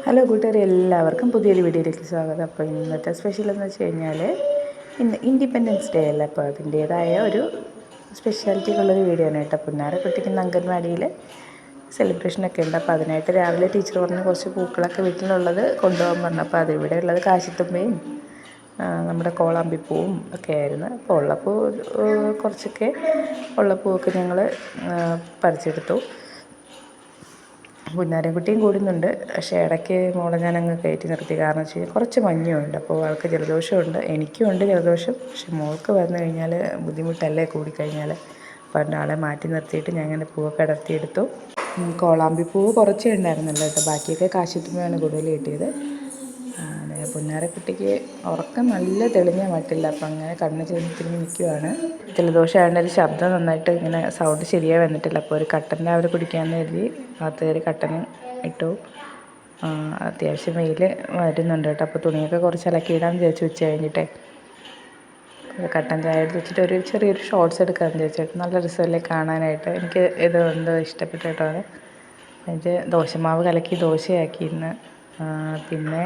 Hello കൂട്ടുകാരെ, എല്ലാവർക്കും പുതിയൊരു വീഡിയോയിലേക്ക് സ്വാഗതം. അപ്പോൾ ഇന്നത്തെ സ്പെഷ്യൽ എന്ന് വെച്ച് കഴിഞ്ഞാൽ ഇന്ന് ഇൻഡിപെൻഡൻസ് ഡേ അല്ലേ, അപ്പോൾ അതിൻ്റേതായ ഒരു സ്പെഷ്യാലിറ്റി ഉള്ളൊരു വീഡിയോ ആണ് കേട്ടോ. പുന്നാരക്കുട്ടിക്ക് അംഗൻവാടിയിൽ സെലിബ്രേഷനൊക്കെ ഉണ്ട്. അപ്പോൾ അതിനായിട്ട് രാവിലെ ടീച്ചർ പറഞ്ഞ് കുറച്ച് പൂക്കളൊക്കെ വീട്ടിലുള്ളത് കൊണ്ടുപോകാൻ പറഞ്ഞു. അപ്പോൾ അതിവിടെ ഉള്ളത് കാശിത്തുമ്പയും നമ്മുടെ കോളാമ്പിപ്പൂവും ഒക്കെ ആയിരുന്നു. അപ്പോൾ ഉള്ളപ്പൂ കുറച്ചൊക്കെ ഉള്ളപ്പൂവൊക്കെ ഞങ്ങൾ പറിച്ചെടുത്തു. പുന്നാരൻകുട്ടിയും കൂടുന്നുണ്ട്, പക്ഷേ ഇടയ്ക്ക് മോളെ ഞാനങ്ങ് കയറ്റി നിർത്തി. കാരണം വെച്ച് കഴിഞ്ഞാൽ കുറച്ച് മഞ്ഞുണ്ട്, അപ്പോൾ ആൾക്ക് ജലദോഷമുണ്ട്, എനിക്കും ഉണ്ട് ജലദോഷം. പക്ഷെ മോൾക്ക് വന്നു കഴിഞ്ഞാൽ ബുദ്ധിമുട്ടല്ലേ കൂടിക്കഴിഞ്ഞാൽ. അപ്പോൾ ആളെ മാറ്റി നിർത്തിയിട്ട് ഞാൻ അങ്ങനെ പൂവൊക്കെ അടർത്തിയെടുത്തു. കോളാമ്പി പൂവ് കുറച്ചേ ഉണ്ടായിരുന്നല്ലോ കേട്ടോ, ബാക്കിയൊക്കെ കാശിത്തുമ്പയാണ് കൂടുതൽ കിട്ടിയത്. പുന്നാരക്കുട്ടിക്ക് ഉറക്കം നല്ല തെളിഞ്ഞ മട്ടില്ല, അപ്പം അങ്ങനെ കണ്ണ് തിരിഞ്ഞ് നിൽക്കുവാണ്. ജലദോഷമായതുകൊണ്ട് ഒരു ശബ്ദം നന്നായിട്ട് ഇങ്ങനെ സൗണ്ട് ശരിയായി വന്നിട്ടില്ല. അപ്പോൾ ഒരു കട്ടൻ രാവിലെ കുടിക്കാമെന്ന് കരുതി അകത്ത് കയറി കട്ടന് ഇട്ടു. അത്യാവശ്യം വെയിൽ വരുന്നുണ്ട് കേട്ടോ, അപ്പോൾ തുണിയൊക്കെ കുറച്ച് അലക്കിയിടാമെന്ന് വിചാരിച്ചു. ഉച്ച കഴിഞ്ഞിട്ടേ കട്ടൻ ചായ എടുത്ത് വെച്ചിട്ട് ഒരു ചെറിയൊരു ഷോർട്ട്സ് എടുക്കാമെന്ന് വിചാരിച്ചു. നല്ല രസമല്ലേ കാണാനായിട്ട്. എനിക്ക് ഇത് എന്തോ ഇഷ്ടപ്പെട്ടു കേട്ടോ. എന്നിട്ട് ദോശമാവ് കലക്കി ദോശയാക്കി ഇന്ന്. പിന്നെ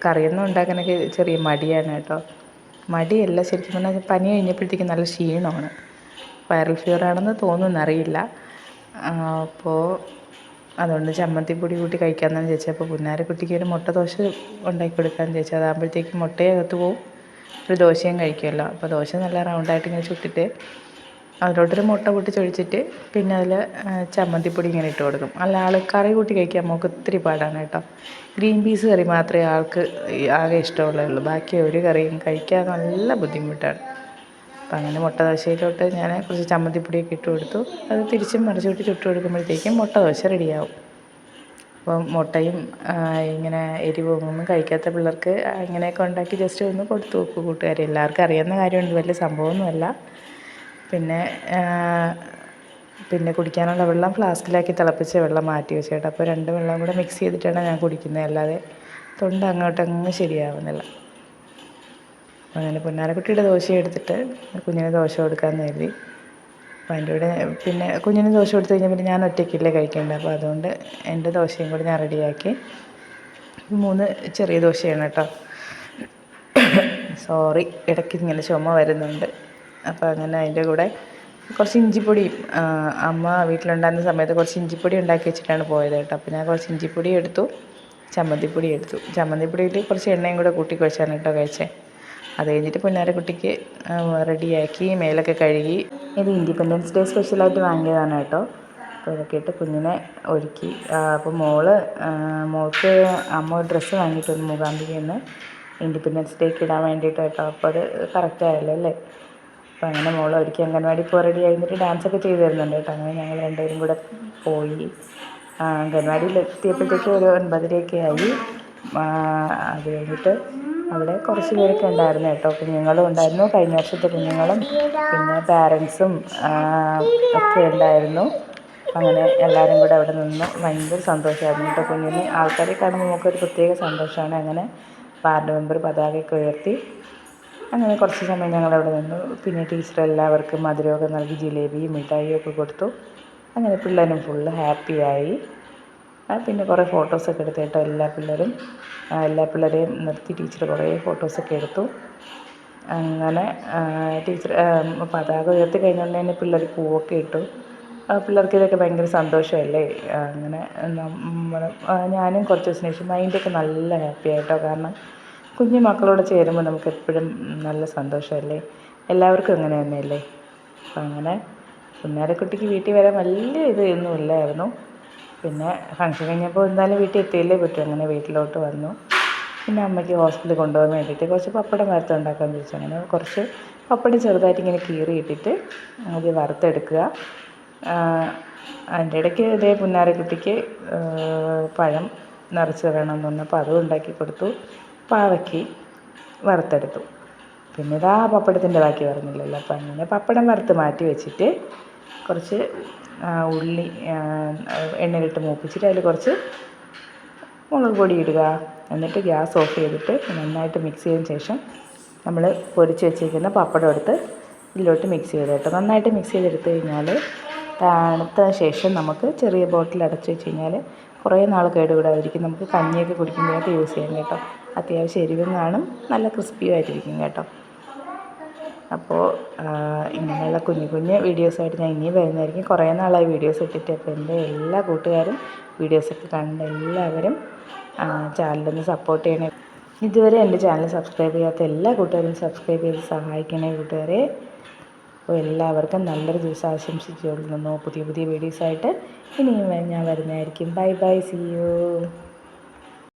കറിയൊന്നും ഉണ്ടാക്കാനൊക്കെ ചെറിയ മടിയാണ് കേട്ടോ. മടിയല്ല, ശരിക്കും പറഞ്ഞാൽ പനി കഴിഞ്ഞപ്പോഴത്തേക്കും നല്ല ക്ഷീണമാണ്. വൈറൽ ഫീവറാണെന്ന് തോന്നുന്നറിയില്ല. അപ്പോൾ അതുകൊണ്ട് ചമ്മന്തിപ്പൊടി കൂട്ടി കഴിക്കാമെന്ന് ചോദിച്ചാൽ, അപ്പോൾ പുന്നാരക്കുട്ടിക്ക് ഒരു മുട്ട ദോശ ഉണ്ടാക്കി കൊടുക്കാമെന്ന് ചോദിച്ചാൽ, അതാകുമ്പോഴത്തേക്കും മുട്ടയകത്ത് പോവും, ഒരു ദോശയും കഴിക്കുമല്ലോ. അപ്പോൾ ദോശ നല്ല റൗണ്ടായിട്ട് ഇങ്ങനെ ചുട്ടിട്ട് അതിലോട്ടൊരു മുട്ട പൊട്ടിച്ചൊഴിച്ചിട്ട് പിന്നെ അതിൽ ചമ്മന്തിപ്പൊടി ഇങ്ങനെ ഇട്ട് കൊടുക്കും. അല്ല, ആൾ കറി കൂട്ടി കഴിക്കാൻ നമുക്ക് ഒത്തിരി പാടാണ് കേട്ടോ. ഗ്രീൻ പീസ് കറി മാത്രമേ ആൾക്ക് ആകെ ഇഷ്ടമുള്ളൂ, ബാക്കി ഒരു കറിയും കഴിക്കാൻ നല്ല ബുദ്ധിമുട്ടാണ്. അപ്പം അങ്ങനെ മുട്ട ദോശയിലോട്ട് ഞാൻ കുറച്ച് ചമ്മന്തിപ്പൊടിയൊക്കെ ഇട്ട് കൊടുത്തു. അത് തിരിച്ചും മറിച്ചിട്ട് ചുട്ട് കൊടുക്കുമ്പോഴത്തേക്കും മുട്ട ദോശ റെഡിയാവും. അപ്പം മുട്ടയും ഇങ്ങനെ എരിവൊന്നും കഴിക്കാത്ത പിള്ളേർക്ക് ഇങ്ങനെയൊക്കെ ഉണ്ടാക്കി ജസ്റ്റ് ഒന്ന് കൊടുത്തു നോക്കൂ കൂട്ടുകാർ. എല്ലാവർക്കും അറിയാവുന്ന കാര്യമുണ്ട്, വലിയ സംഭവമൊന്നുമല്ല. പിന്നെ കുടിക്കാനുള്ള വെള്ളം ഫ്ലാസ്കിലാക്കി തിളപ്പിച്ച വെള്ളം മാറ്റി വെച്ചേട്ടാ. അപ്പോൾ രണ്ട് വെള്ളം കൂടെ മിക്സ് ചെയ്തിട്ടാണ് ഞാൻ കുടിക്കുന്നത്, അല്ലാതെ തൊണ്ട അങ്ങോട്ടങ്ങ് ശരിയാവുന്നില്ല. അങ്ങനെ പുന്നാരക്കുട്ടിയുടെ ദോശ എടുത്തിട്ട് കുഞ്ഞിന് ദോശ കൊടുക്കാമെന്ന് കരുതി. അപ്പോൾ അതിൻ്റെ കൂടെ പിന്നെ കുഞ്ഞിന് ദോശ കൊടുത്തു കഴിഞ്ഞാൽ പിന്നെ ഞാൻ ഒറ്റയ്ക്കല്ലേ കഴിക്കേണ്ടത്. അപ്പോൾ അതുകൊണ്ട് എൻ്റെ ദോശയും കൂടി ഞാൻ റെഡിയാക്കി. 3 ചെറിയ ദോശയാണ് കേട്ടോ. സോറി, ഇടയ്ക്ക് ഇങ്ങനെ ചുമ വരുന്നുണ്ട്. അപ്പോൾ അങ്ങനെ അതിൻ്റെ കൂടെ കുറച്ച് ഇഞ്ചിപ്പൊടിയും, അമ്മ വീട്ടിലുണ്ടായിരുന്ന സമയത്ത് കുറച്ച് ഇഞ്ചിപ്പൊടി ഉണ്ടാക്കി വെച്ചിട്ടാണ് പോയത് കേട്ടോ. അപ്പോൾ ഞാൻ കുറച്ച് ഇഞ്ചിപ്പൊടി എടുത്തു, ചമ്മന്തിപ്പൊടി എടുത്തു. ചമ്മന്തിപ്പൊടിയിൽ കുറച്ച് എണ്ണയും കൂടെ കൂട്ടി കുഴച്ചാണ് കേട്ടോ കഴിച്ചത്. അത് കഴിഞ്ഞിട്ട് പുന്നാരക്കുട്ടിക്ക് റെഡിയാക്കി മേലൊക്കെ കഴുകി. ഇത് ഇൻഡിപെൻഡൻസ് ഡേ സ്പെഷ്യലായിട്ട് വാങ്ങിയതാണ് കേട്ടോ. അപ്പോൾ ഇതൊക്കെ ഇട്ട് കുഞ്ഞിനെ ഒരുക്കി. അപ്പോൾ മോൾക്ക് അമ്മ ഒരു ഡ്രസ്സ് വാങ്ങിയിട്ടുണ്ട് മൂകാംബികയിൽ നിന്ന്, ഇൻഡിപെൻഡൻസ് ഡേക്ക് ഇടാൻ വേണ്ടിയിട്ട് കേട്ടോ. അപ്പോൾ അത് കറക്റ്റായല്ലോ അല്ലേ. അപ്പോൾ അങ്ങനെ മോളെ ഒരുക്കി അംഗൻവാടി ഇപ്പോൾ റെഡി ആയിരുന്നിട്ട് ഡാൻസൊക്കെ ചെയ്ത് തരുന്നുണ്ട് കേട്ടോ. അങ്ങനെ ഞങ്ങൾ രണ്ടുപേരും കൂടെ പോയി. അംഗൻവാടിയിൽ എത്തിയപ്പോഴത്തേക്കും ഒരു 9:30 ആയി. അത് കഴിഞ്ഞിട്ട് അവിടെ കുറച്ച് പേരൊക്കെ ഉണ്ടായിരുന്നു കേട്ടോ. കുഞ്ഞുങ്ങളും ഉണ്ടായിരുന്നു, കഴിഞ്ഞ വർഷത്തെ കുഞ്ഞുങ്ങളും പിന്നെ പാരൻസും ഒക്കെ ഉണ്ടായിരുന്നു. അങ്ങനെ എല്ലാവരും കൂടെ അവിടെ നിന്ന് ഭയങ്കര സന്തോഷമായിരുന്നു കേട്ടോ. കുഞ്ഞിന് ആൾക്കാരെ കാണുമ്പോൾ നമുക്കൊരു പ്രത്യേക സന്തോഷമാണ്. അങ്ങനെ വാർഡ് മെമ്പർ പതാകയൊക്കെ ഉയർത്തി. അങ്ങനെ കുറച്ച് സമയം ഞങ്ങളവിടെ നിന്നു. പിന്നെ ടീച്ചർ എല്ലാവർക്കും മധുരമൊക്കെ നൽകി ജിലേബിയും മിഠായിയും ഒക്കെ കൊടുത്തു. അങ്ങനെ പിള്ളേരും ഫുള്ള് ഹാപ്പിയായി. പിന്നെ കുറേ ഫോട്ടോസൊക്കെ എടുത്തു കേട്ടോ. എല്ലാ പിള്ളേരെയും നിർത്തി ടീച്ചർ കുറേ ഫോട്ടോസൊക്കെ എടുത്തു. അങ്ങനെ ടീച്ചർ പതാക ഉയർത്തി കഴിഞ്ഞുകൊണ്ട് തന്നെ പിള്ളേർ പൂവൊക്കെ ഇട്ടു. പിള്ളേർക്ക് ഇതൊക്കെ ഭയങ്കര സന്തോഷമല്ലേ. അങ്ങനെ ഞാനും കുറച്ച് ദിവസത്തിന് ശേഷം മൈൻഡൊക്കെ നല്ല ഹാപ്പിയായിട്ടോ. കാരണം കുഞ്ഞു മക്കളോട് ചേരുമ്പോൾ നമുക്ക് എപ്പോഴും നല്ല സന്തോഷമല്ലേ. എല്ലാവർക്കും അങ്ങനെ തന്നെയല്ലേ. അപ്പം അങ്ങനെ പുന്നാരക്കുട്ടിക്ക് വീട്ടിൽ വരാൻ വലിയ ഇതൊന്നും ഇല്ലായിരുന്നു. പിന്നെ ഫംഗ്ഷൻ കഴിഞ്ഞപ്പോൾ എന്തായാലും വീട്ടിൽ എത്തിയല്ലേ പറ്റും. അങ്ങനെ വീട്ടിലോട്ട് വന്നു. പിന്നെ അമ്മയ്ക്ക് ഹോസ്പിറ്റലിൽ കൊണ്ടുപോകാൻ വേണ്ടിയിട്ട് കുറച്ച് പപ്പടം വറുത്തുണ്ടാക്കാമെന്ന് ചോദിച്ചു. അങ്ങനെ കുറച്ച് പപ്പടം ചെറുതായിട്ട് ഇങ്ങനെ കീറിയിട്ടിട്ട് അത് വറുത്തെടുക്കുക. അതിൻ്റെ ഇടയ്ക്ക് ഇതേ പുന്നാരക്കുട്ടിക്ക് പഴം നിറച്ച് വേണമെന്ന് പറഞ്ഞപ്പോൾ അതും ഉണ്ടാക്കി കൊടുത്തു. പാവയ്ക്ക് വറുത്തെടുത്തു. പിന്നെ ഇതാ പപ്പടത്തിൻ്റെ ബാക്കി പറഞ്ഞില്ലല്ലോ. അപ്പം അങ്ങനെ പപ്പടം വറുത്ത് മാറ്റി വെച്ചിട്ട് കുറച്ച് ഉള്ളി എണ്ണയിലിട്ട് മൂപ്പിച്ചിട്ട് അതിൽ കുറച്ച് മുളക് പൊടി ഇടുക. എന്നിട്ട് ഗ്യാസ് ഓഫ് ചെയ്തിട്ട് നന്നായിട്ട് മിക്സ് ചെയ്തതിന് ശേഷം നമ്മൾ പൊരിച്ച് വെച്ചിരിക്കുന്ന പപ്പടം എടുത്ത് ഇതിലോട്ട് മിക്സ് ചെയ്ത് കേട്ടോ. നന്നായിട്ട് മിക്സ് ചെയ്തെടുത്ത് കഴിഞ്ഞാൽ തണുത്ത ശേഷം നമുക്ക് ചെറിയ ബോട്ടിൽ അടച്ച് വെച്ച് കഴിഞ്ഞാൽ കുറേ നാൾ കേടുകൂടാതിരിക്കും. നമുക്ക് കഞ്ഞിയൊക്കെ കുടിക്കുമ്പോഴൊക്കെ യൂസ് ചെയ്യാം കേട്ടോ. അത്യാവശ്യം എരിവും കാണും, നല്ല ക്രിസ്പിയും ആയിട്ടിരിക്കും കേട്ടോ. അപ്പോൾ ഇങ്ങനെയുള്ള കുഞ്ഞു കുഞ്ഞു വീഡിയോസായിട്ട് ഞാൻ ഇനിയും വരുന്നതായിരിക്കും. കുറേ നാളായി വീഡിയോസ് ഇട്ടിട്ട്. അപ്പോൾ എൻ്റെ എല്ലാ കൂട്ടുകാരും വീഡിയോസൊക്കെ കണ്ട് എല്ലാവരും ചാനലൊന്ന് സപ്പോർട്ട് ചെയ്യണേ. ഇതുവരെ എൻ്റെ ചാനൽ സബ്സ്ക്രൈബ് ചെയ്യാത്ത എല്ലാ കൂട്ടുകാരും സബ്സ്ക്രൈബ് ചെയ്ത് സഹായിക്കണേ കൂട്ടുകാരെ. അപ്പോൾ എല്ലാവർക്കും നല്ലൊരു ദിവസം ആശംസിച്ചുകൊള്ളുന്നു. പുതിയ പുതിയ വീഡിയോസായിട്ട് ഇനിയും ഞാൻ വരുന്നതായിരിക്കും. Bye bye, see U.